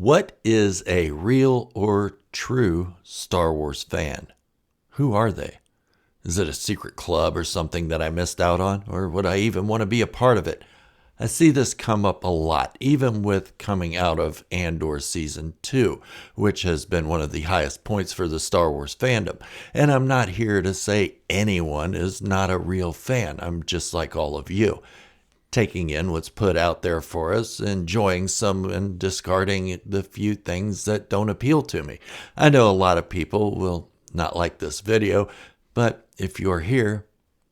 What is a real or true Star Wars fan? Who are they? Is it a secret club or something that I missed out on? Or would I even want to be a part of it? I see this come up a lot, even with coming out of Andor Season 2, which has been one of the highest points for the Star Wars fandom. And I'm not here to say anyone is not a real fan. I'm just like all of you, taking in what's put out there for us, enjoying some and discarding the few things that don't appeal to me. I know a lot of people will not like this video, but if you're here,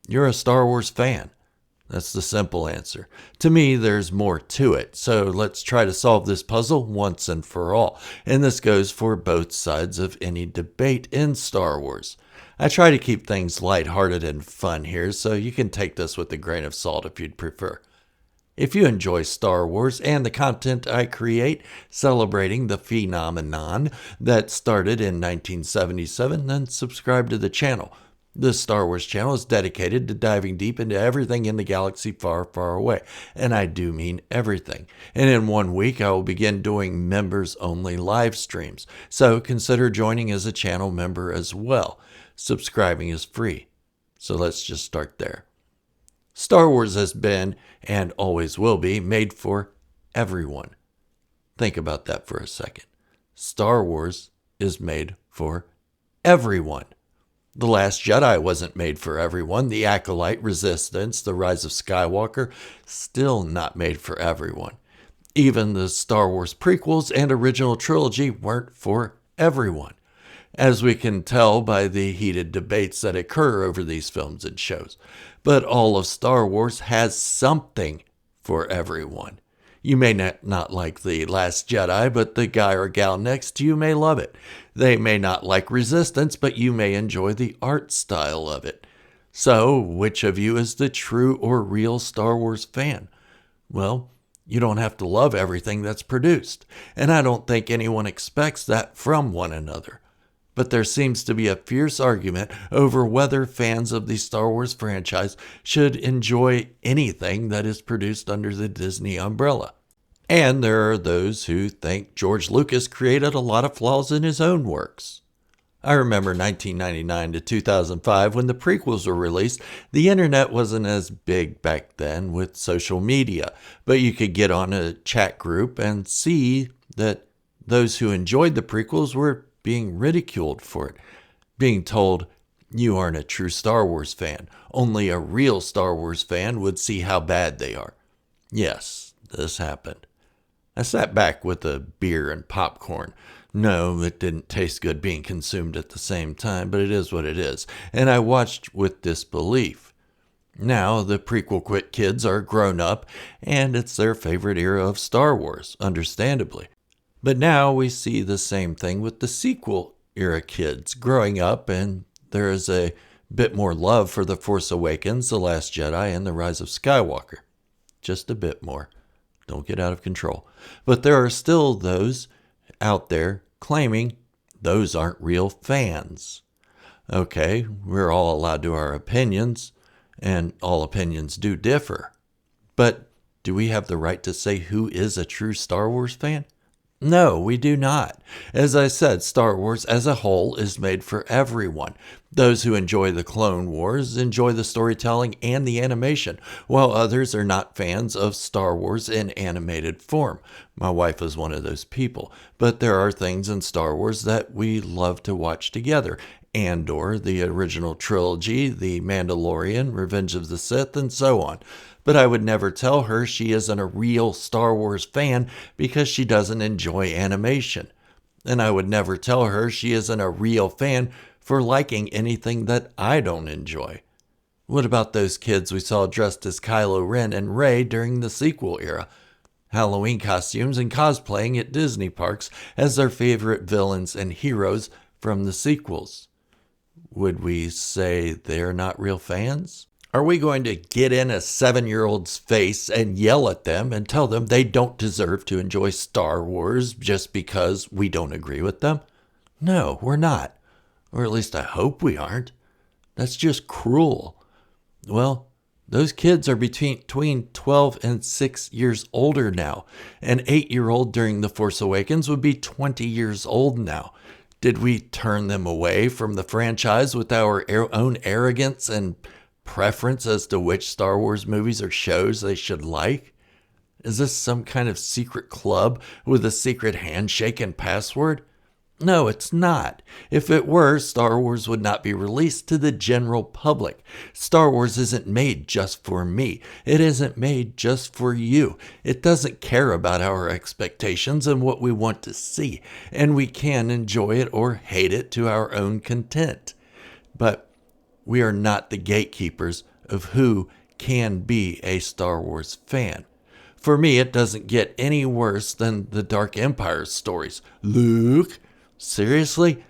you're a Star Wars fan. That's the simple answer. To me, there's more to it, so let's try to solve this puzzle once and for all. And this goes for both sides of any debate in Star Wars. I try to keep things lighthearted and fun here, so you can take this with a grain of salt if you'd prefer. If you enjoy Star Wars and the content I create celebrating the phenomenon that started in 1977, then subscribe to the channel. This Star Wars channel is dedicated to diving deep into everything in the galaxy far, far away. And I do mean everything. And in 1 week, I will begin doing members-only live streams. So consider joining as a channel member as well. Subscribing is free. So let's just start there. Star Wars has been, and always will be, made for everyone. Think about that for a second. Star Wars is made for everyone. The Last Jedi wasn't made for everyone. The Acolyte, Resistance, The Rise of Skywalker, still not made for everyone. Even the Star Wars prequels and original trilogy weren't for everyone, as we can tell by the heated debates that occur over these films and shows. But all of Star Wars has something for everyone. You may not like The Last Jedi, but the guy or gal next to you may love it. They may not like Resistance, but you may enjoy the art style of it. So, which of you is the true or real Star Wars fan? Well, you don't have to love everything that's produced, and I don't think anyone expects that from one another. But there seems to be a fierce argument over whether fans of the Star Wars franchise should enjoy anything that is produced under the Disney umbrella. And there are those who think George Lucas created a lot of flaws in his own works. I remember 1999 to 2005 when the prequels were released. The internet wasn't as big back then with social media, but you could get on a chat group and see that those who enjoyed the prequels were being ridiculed for it, being told, you aren't a true Star Wars fan. Only a real Star Wars fan would see how bad they are. Yes, this happened. I sat back with a beer and popcorn. No, it didn't taste good being consumed at the same time, but it is what it is, and I watched with disbelief. Now, the prequel kids are grown up, and it's their favorite era of Star Wars, understandably. But now we see the same thing with the sequel era kids growing up, and there is a bit more love for The Force Awakens, The Last Jedi, and The Rise of Skywalker. Just a bit more. Don't get out of control. But there are still those out there claiming those aren't real fans. Okay, we're all allowed to our opinions, and all opinions do differ. But do we have the right to say who is a true Star Wars fan? No, we do not. As I said, Star Wars as a whole is made for everyone. Those who enjoy the Clone Wars enjoy the storytelling and the animation, while others are not fans of Star Wars in animated form. My wife is one of those people. But there are things in Star Wars that we love to watch together. Andor, the original trilogy, The Mandalorian, Revenge of the Sith, and so on. But I would never tell her she isn't a real Star Wars fan because she doesn't enjoy animation. And I would never tell her she isn't a real fan for liking anything that I don't enjoy. What about those kids we saw dressed as Kylo Ren and Rey during the sequel era? Halloween costumes and cosplaying at Disney parks as their favorite villains and heroes from the sequels. Would we say they're not real fans? Are we going to get in a 7-year-old's face and yell at them and tell them they don't deserve to enjoy Star Wars just because we don't agree with them? No, we're not. Or at least I hope we aren't. That's just cruel. Well, Those kids are between 12 and 6 years older now. An 8-year-old during The Force Awakens would be 20 years old now. Did we turn them away from the franchise with our own arrogance and preference as to which Star Wars movies or shows they should like? Is this some kind of secret club with a secret handshake and password? No, it's not. If it were, Star Wars would not be released to the general public. Star Wars isn't made just for me. It isn't made just for you. It doesn't care about our expectations and what we want to see, and we can enjoy it or hate it to our own content. But we are not the gatekeepers of who can be a Star Wars fan. For me, it doesn't get any worse than the Dark Empire stories. Luke? Seriously?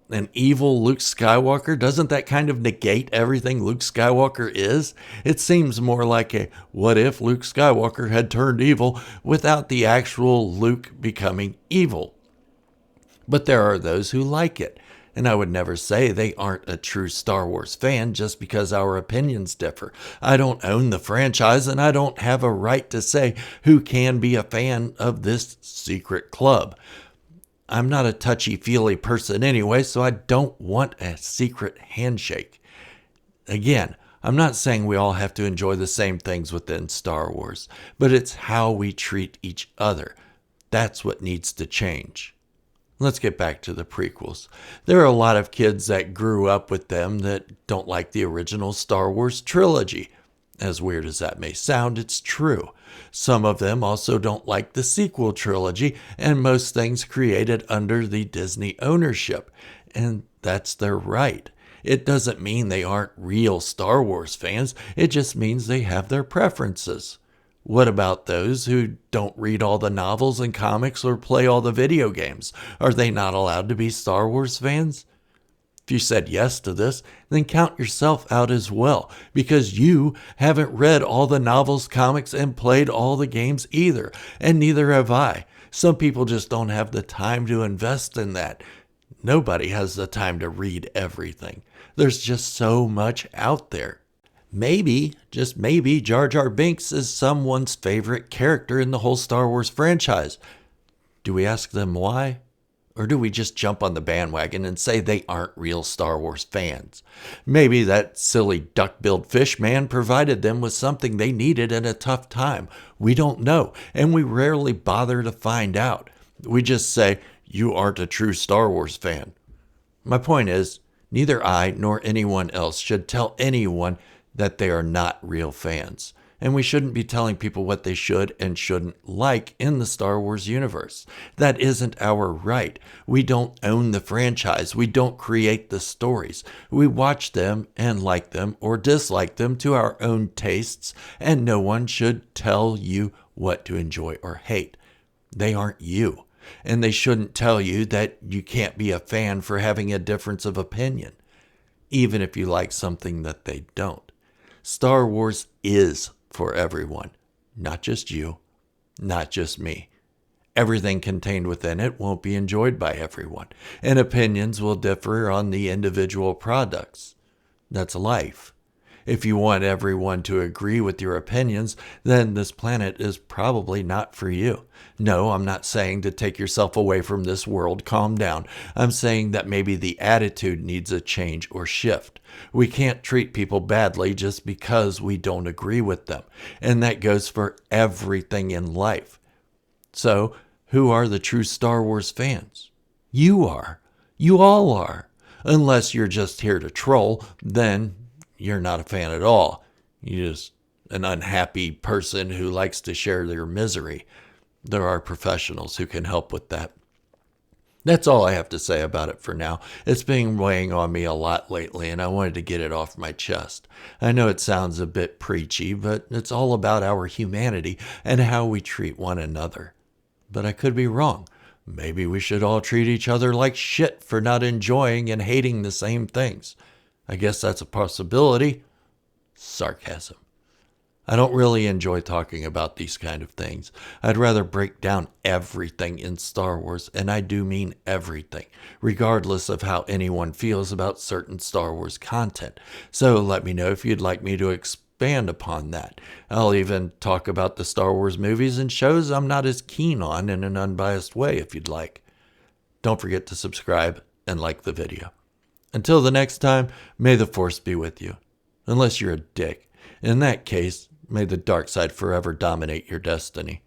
An evil Luke Skywalker? Doesn't that kind of negate everything Luke Skywalker is? It seems more like a what if Luke Skywalker had turned evil without the actual Luke becoming evil. But there are those who like it, and I would never say they aren't a true Star Wars fan just because our opinions differ. I don't own the franchise, and I don't have a right to say who can be a fan of this secret club. I'm not a touchy-feely person anyway, so I don't want a secret handshake. Again, I'm not saying we all have to enjoy the same things within Star Wars, but it's how we treat each other. That's what needs to change. Let's get back to the prequels. There are a lot of kids that grew up with them that don't like the original Star Wars trilogy. As weird as that may sound, it's true. Some of them also don't like the sequel trilogy and most things created under the Disney ownership. And that's their right. It doesn't mean they aren't real Star Wars fans. It just means they have their preferences. What about those who don't read all the novels and comics or play all the video games? Are they not allowed to be Star Wars fans? If you said yes to this, then count yourself out as well, because you haven't read all the novels, comics, and played all the games either, and neither have I. Some people just don't have the time to invest in that. Nobody has the time to read everything. There's just so much out there. Maybe, just maybe, Jar Jar Binks is someone's favorite character in the whole Star Wars franchise. Do we ask them why? Or do we just jump on the bandwagon and say they aren't real Star Wars fans? Maybe that silly duck-billed fish man provided them with something they needed at a tough time. We don't know, and we rarely bother to find out. We just say, you aren't a true Star Wars fan. My point is, neither I nor anyone else should tell anyone that they are not real fans. And we shouldn't be telling people what they should and shouldn't like in the Star Wars universe. That isn't our right. We don't own the franchise. We don't create the stories. We watch them and like them or dislike them to our own tastes, and no one should tell you what to enjoy or hate. They aren't you, and they shouldn't tell you that you can't be a fan for having a difference of opinion, even if you like something that they don't. Star Wars is for everyone, not just you, not just me. Everything contained within it won't be enjoyed by everyone, and opinions will differ on the individual products. That's life. If you want everyone to agree with your opinions, then this planet is probably not for you. No, I'm not saying to take yourself away from this world. Calm down. I'm saying that maybe the attitude needs a change or shift. We can't treat people badly just because we don't agree with them. And that goes for everything in life. So, who are the true Star Wars fans? You are. You all are. Unless you're just here to troll, then you're not a fan at all. You're just an unhappy person who likes to share their misery. There are professionals who can help with that. That's all I have to say about it for now. It's been weighing on me a lot lately, and I wanted to get it off my chest. I know it sounds a bit preachy, but it's all about our humanity and how we treat one another. But I could be wrong. Maybe we should all treat each other like shit for not enjoying and hating the same things. I guess that's a possibility. Sarcasm. I don't really enjoy talking about these kind of things. I'd rather break down everything in Star Wars, and I do mean everything, regardless of how anyone feels about certain Star Wars content. So let me know if you'd like me to expand upon that. I'll even talk about the Star Wars movies and shows I'm not as keen on in an unbiased way if you'd like. Don't forget to subscribe and like the video. Until the next time, may the Force be with you. Unless you're a dick. In that case, may the dark side forever dominate your destiny.